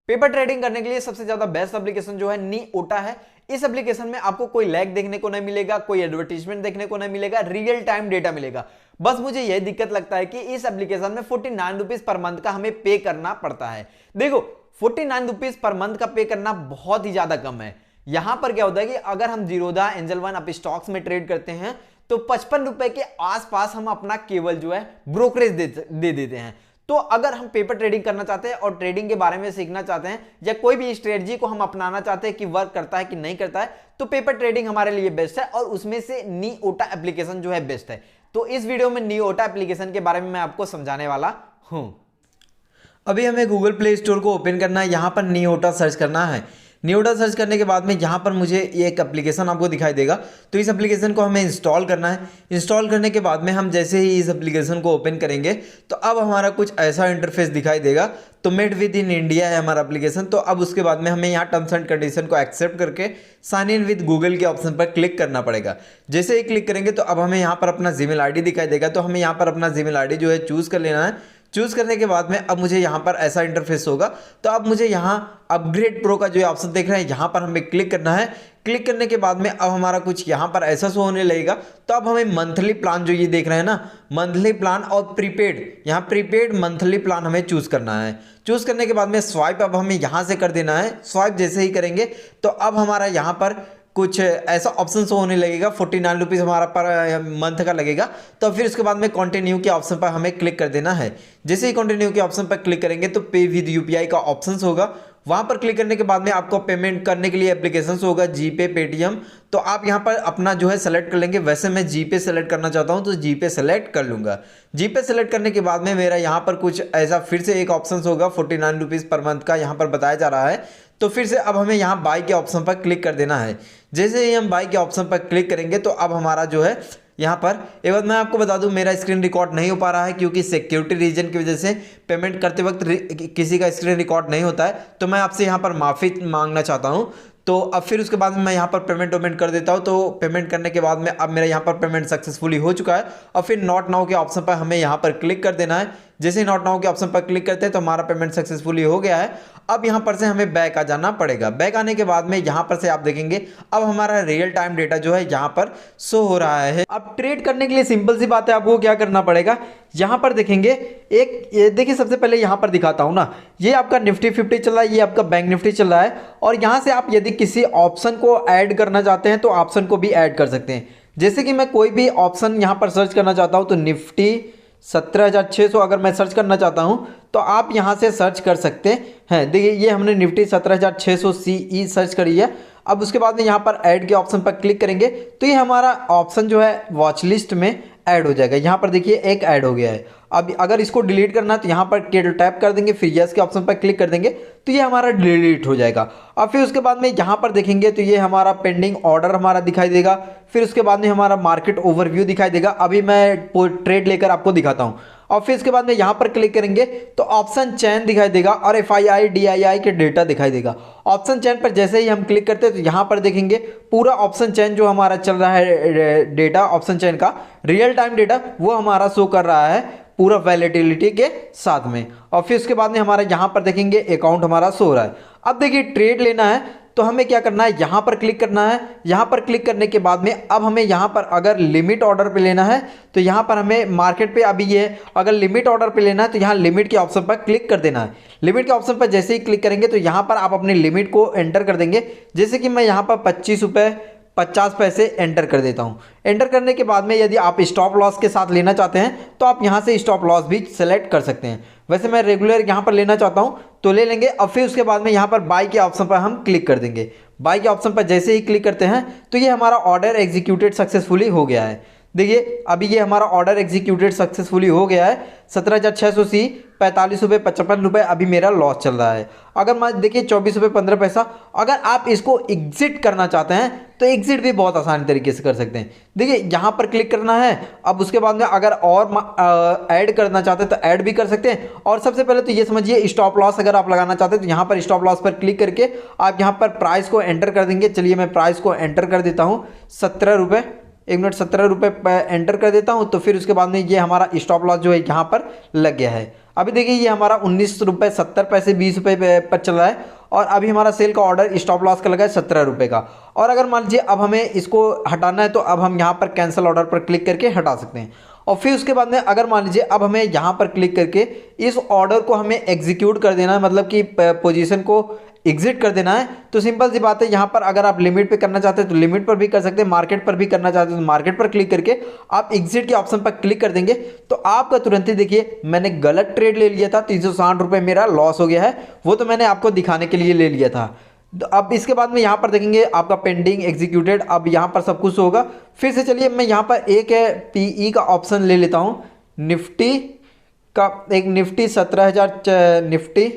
Paper trading करने के लिए सबसे ज्यादा बेस्ट एप्लीकेशन जो है NIOTA है। इस एप्लीकेशन में आपको कोई लैग देखने को नहीं मिलेगा, कोई एडवर्टाइजमेंट देखने को नहीं मिलेगा, रियल टाइम डेटा मिलेगा। बस मुझे यह दिक्कत लगता है कि इस एप्लीकेशन में 49 रुपीज पर मंथ का हमें पे करना पड़ता है। देखो 49 रुपीज पर मंथ का पे करना बहुत ही ज्यादा कम है। यहां पर क्या होता है कि अगर हम Zerodha, angel one, up stocks में ट्रेड करते हैं तो 55 रुपए के आसपास हम अपना केवल जो है ब्रोकरेज दे देते हैं। तो अगर हम पेपर ट्रेडिंग करना चाहते हैं और ट्रेडिंग के बारे में सीखना चाहते हैं या कोई भी स्ट्रेटजी को हम अपनाना चाहते हैं कि वर्क करता है कि नहीं करता है, तो पेपर ट्रेडिंग हमारे लिए बेस्ट है और उसमें से NIOTA एप्लीकेशन जो है बेस्ट है। तो इस वीडियो में NIOTA एप्लीकेशन के बारे में मैं आपको समझाने वाला हूं। अभी हमें गूगल प्ले स्टोर को ओपन करना है, यहां पर NIOTA सर्च करना है। NIOTA सर्च करने के बाद में यहाँ पर मुझे ये एक एप्लीकेशन आपको दिखाई देगा, तो इस एप्लीकेशन को हमें इंस्टॉल करना है। इंस्टॉल करने के बाद में हम जैसे ही इस एप्लीकेशन को ओपन करेंगे तो अब हमारा कुछ ऐसा इंटरफेस दिखाई देगा। तो मेड विद इन इंडिया है हमारा एप्लीकेशन। तो अब उसके बाद में हमें यहाँ टर्म्स एंड कंडीशन को एक्सेप्ट करके साइन इन विद गूगल के ऑप्शन पर क्लिक करना पड़ेगा। जैसे ही क्लिक करेंगे तो अब हमें यहाँ पर अपना जीमेल आईडी दिखाई देगा, तो हमें यहाँ पर अपना जीमेल आईडी जो है चूज़ कर लेना है। चूज करने के बाद में अब मुझे यहाँ पर ऐसा इंटरफेस होगा। तो अब मुझे यहाँ अपग्रेड प्रो का जो ऑप्शन देख रहे हैं यहाँ पर हमें क्लिक करना है। क्लिक करने के बाद में अब हमारा कुछ यहाँ पर ऐसा शो होने लगेगा। तो अब हमें मंथली प्लान जो ये देख रहे हैं ना, मंथली प्लान और प्रीपेड, यहाँ प्रीपेड मंथली प्लान हमें चूज करना है। चूज करने के बाद में स्वाइप अब हमें यहाँ से कर देना है। स्वाइप जैसे ही करेंगे तो अब हमारा यहाँ पर कुछ ऐसा ऑप्शन होने लगेगा। 49 रुपीज़ हमारा पर मंथ का लगेगा। तो फिर उसके बाद में कंटिन्यू के ऑप्शन पर हमें क्लिक कर देना है। जैसे ही कंटिन्यू के ऑप्शन पर क्लिक करेंगे तो पे विद यूपीआई का ऑप्शन होगा। वहां पर क्लिक करने के बाद में आपको पेमेंट करने के लिए एप्लीकेशन होगा जीपे, पेटीएम। तो आप यहां पर अपना जो है सेलेक्ट कर लेंगे। वैसे मैं जीपे सेलेक्ट करना चाहता हूं तो जीपे सेलेक्ट कर लूंगा। जीपे सेलेक्ट करने के बाद में मेरा यहां पर कुछ ऐसा फिर से एक ऑप्शन होगा 49 रुपीज़ पर मंथ का यहां पर बताया जा रहा है। तो फिर से अब हमें यहाँ बाई के ऑप्शन पर क्लिक कर देना है। जैसे ही हम बाई के ऑप्शन पर क्लिक करेंगे तो अब हमारा जो है यहाँ पर, एक बात मैं आपको बता दूं, मेरा स्क्रीन रिकॉर्ड नहीं हो पा रहा है क्योंकि सिक्योरिटी रीजन की वजह से पेमेंट करते वक्त किसी का स्क्रीन रिकॉर्ड नहीं होता है। तो मैं आपसे यहाँ पर माफ़ी मांगना चाहता हूँ। तो अब फिर उसके बाद में मैं यहाँ पर पेमेंट कर देता हूँ। तो पेमेंट करने के बाद में अब मेरा यहाँ पर पेमेंट सक्सेसफुली हो चुका है। और फिर नॉट नाउ के ऑप्शन पर हमें यहाँ पर क्लिक कर देना है। जैसे ही नॉट नाउ के ऑप्शन पर क्लिक करते हैं तो हमारा पेमेंट सक्सेसफुली हो गया है। अब यहाँ पर से हमें बैक आ जाना पड़ेगा। बैक आने के बाद में यहाँ पर से आप देखेंगे अब हमारा रियल टाइम डेटा जो है यहाँ पर शो हो रहा है। अब ट्रेड करने के लिए सिंपल सी बात है, आपको क्या करना पड़ेगा, यहाँ पर देखेंगे एक, ये देखिए सबसे पहले यहाँ पर दिखाता हूँ ना, ये आपका निफ्टी 50 चल रहा है, ये आपका बैंक निफ्टी चल रहा है। और यहाँ से आप यदि किसी ऑप्शन को ऐड करना चाहते हैं तो ऑप्शन को भी ऐड कर सकते हैं। जैसे कि मैं कोई भी ऑप्शन यहाँ पर सर्च करना चाहता हूँ तो निफ्टी 17,600 अगर मैं सर्च करना चाहता हूं तो आप यहां से सर्च कर सकते हैं। देखिए ये हमने निफ्टी 17,600 CE सर्च करी है। अब उसके बाद में यहां पर ऐड के ऑप्शन पर क्लिक करेंगे तो ये हमारा ऑप्शन जो है वॉच लिस्ट में ऐड हो जाएगा। यहाँ पर देखिए एक ऐड हो गया है। अब अगर इसको डिलीट करना है तो यहाँ पर टैप कर देंगे, फिर यस के ऑप्शन पर क्लिक कर देंगे तो ये हमारा डिलीट हो जाएगा। और फिर उसके बाद में यहाँ पर देखेंगे तो ये हमारा पेंडिंग ऑर्डर हमारा दिखाई देगा। फिर उसके बाद में हमारा मार्केट ओवरव्यू दिखाई देगा। अभी मैं ट्रेड लेकर आपको दिखाता हूँ। और फिर इसके बाद में यहाँ पर क्लिक करेंगे तो ऑप्शन चैन दिखाई देगा और FII DII के डेटा दिखाई देगा। ऑप्शन चैन पर जैसे ही हम क्लिक करते हैं तो यहाँ पर देखेंगे पूरा ऑप्शन चैन जो हमारा चल रहा है, डेटा ऑप्शन चैन का रियल टाइम डेटा वो हमारा शो कर रहा है पूरा वैलिडिटी के साथ में। और फिर उसके बाद में हमारा यहाँ पर देखेंगे अकाउंट हमारा शो हो रहा है। अब देखिए ट्रेड लेना है तो हमें क्या करना है, यहाँ पर क्लिक करना है। यहाँ पर क्लिक करने के बाद में अब हमें यहाँ पर अगर लिमिट ऑर्डर पे लेना है तो यहाँ पर हमें मार्केट पे अभी ये अगर लिमिट ऑर्डर पे लेना है तो यहाँ लिमिट के ऑप्शन पर क्लिक कर देना है। लिमिट के ऑप्शन पर जैसे ही क्लिक करेंगे तो यहाँ पर आप अपनी लिमिट को एंटर कर देंगे। जैसे कि मैं यहाँ पर 25 रुपये 50 पैसे एंटर कर देता हूं। एंटर करने के बाद में यदि आप स्टॉप लॉस के साथ लेना चाहते हैं तो आप यहां से स्टॉप लॉस भी सेलेक्ट कर सकते हैं। वैसे मैं रेगुलर यहां पर लेना चाहता हूं तो ले लेंगे। और फिर उसके बाद में यहां पर बाई के ऑप्शन पर हम क्लिक कर देंगे। बाई के ऑप्शन पर जैसे ही क्लिक करते हैं तो ये हमारा ऑर्डर एग्जीक्यूटेड सक्सेसफुली हो गया है। देखिए अभी ये हमारा ऑर्डर एग्जीक्यूटेड सक्सेसफुली हो गया है। 17,600 C 45 रुपये 55 रुपये अभी मेरा लॉस चल रहा है। अगर मैं देखिए 24 रुपये 15 पैसा, अगर आप इसको एग्जिट करना चाहते हैं तो एग्जिट भी बहुत आसान तरीके से कर सकते हैं। देखिए यहाँ पर क्लिक करना है। अब उसके बाद में अगर और ऐड करना चाहते हैं तो ऐड भी कर सकते हैं। और सबसे पहले तो ये समझिए स्टॉप लॉस अगर आप लगाना चाहते हैं तो यहाँ पर स्टॉप लॉस पर क्लिक करके आप यहाँ पर प्राइस को एंटर कर देंगे। चलिए मैं प्राइस को एंटर कर देता हूँ 17 रुपये, 1 मिनट 17 रुपये एंटर कर देता हूं। तो फिर उसके बाद में ये हमारा स्टॉप लॉस जो है यहाँ पर लग गया है। अभी देखिए ये हमारा 19 रुपये 70 पैसे 20 रुपये पर चल रहा है और अभी हमारा सेल का ऑर्डर स्टॉप लॉस का लगा है 17 रुपये का। और अगर मान लीजिए अब हमें इसको हटाना है तो अब हम यहाँ पर कैंसिल ऑर्डर पर क्लिक करके हटा सकते हैं। और फिर उसके बाद में अगर मान लीजिए अब हमें यहाँ पर क्लिक करके इस ऑर्डर को हमें एग्जीक्यूट कर देना है, मतलब कि पोजीशन को एग्जिट कर देना है, तो सिंपल सी बात है यहाँ पर अगर आप लिमिट पे करना चाहते हैं तो लिमिट पर भी कर सकते हैं, मार्केट पर भी करना चाहते हैं तो मार्केट पर क्लिक करके आप एग्जिट के ऑप्शन पर क्लिक कर देंगे तो आपका तुरंत ही देखिए मैंने गलत ट्रेड ले लिया था, 360 रुपये मेरा लॉस हो गया है, वो तो मैंने आपको दिखाने के लिए ले लिया था। तो अब इसके बाद में यहाँ पर देखेंगे आपका पेंडिंग एग्जीक्यूटेड, अब यहाँ पर सब कुछ होगा। फिर से चलिए मैं यहाँ पर एक पीई का ऑप्शन ले लेता हूँ, निफ्टी का एक निफ्टी 17,000 निफ्टी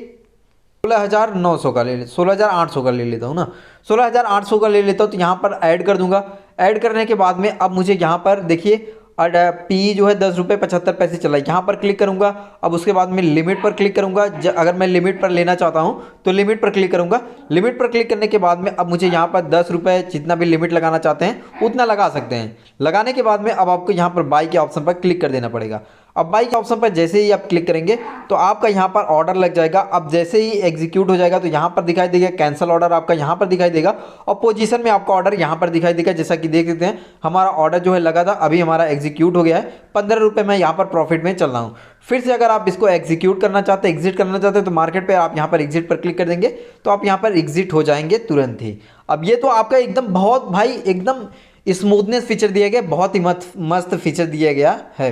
16,900 का ले 16,800 का ले लेता हूँ ना, 16,800 का ले लेता हूँ तो यहाँ पर ऐड कर दूंगा। ऐड करने के बाद में अब मुझे यहाँ पर देखिए पी जो है 10 रुपये 75 पैसे चला है, यहाँ पर क्लिक करूँगा। अब उसके बाद में लिमिट पर क्लिक करूँगा, अगर मैं लिमिट पर लेना चाहता हूँ तो लिमिट पर क्लिक करूँगा। लिमिट पर क्लिक करने के बाद में अब मुझे यहाँ पर 10 रुपये जितना भी लिमिट लगाना चाहते हैं उतना लगा सकते हैं। लगाने के बाद में अब आपको यहाँ पर बाई के ऑप्शन पर क्लिक कर देना पड़ेगा। अब बाई के ऑप्शन पर जैसे ही आप क्लिक करेंगे तो आपका यहाँ पर ऑर्डर लग जाएगा। अब जैसे ही एग्जीक्यूट हो जाएगा तो यहाँ पर दिखाई देगा कैंसिल ऑर्डर आपका यहाँ पर दिखाई देगा और पोजीशन में आपका ऑर्डर यहाँ पर दिखाई देगा। जैसा कि देख सकते हैं हमारा ऑर्डर जो है लगा था, अभी हमारा एग्जीक्यूट हो गया है, 15 रुपये मैं यहाँ पर प्रॉफिट में चल रहा हूँ। फिर से अगर आप इसको एग्जीक्यूट करना चाहते हैं, एग्जिट करना चाहते हैं तो मार्केट पर आप यहाँ पर एग्जिट पर क्लिक कर देंगे तो आप यहाँ पर एग्जिट हो जाएंगे तुरंत ही। अब ये तो आपका एकदम बहुत भाई एकदम स्मूथनेस फीचर दिया गया, बहुत ही मस्त फीचर दिया गया है।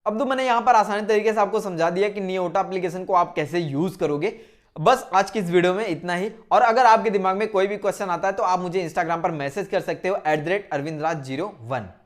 अब तो मैंने यहां पर आसानी तरीके से आपको समझा दिया कि नियोटा एप्लीकेशन को आप कैसे यूज करोगे। बस आज की इस वीडियो में इतना ही। और अगर आपके दिमाग में कोई भी क्वेश्चन आता है तो आप मुझे इंस्टाग्राम पर मैसेज कर सकते हो @arvindraj01।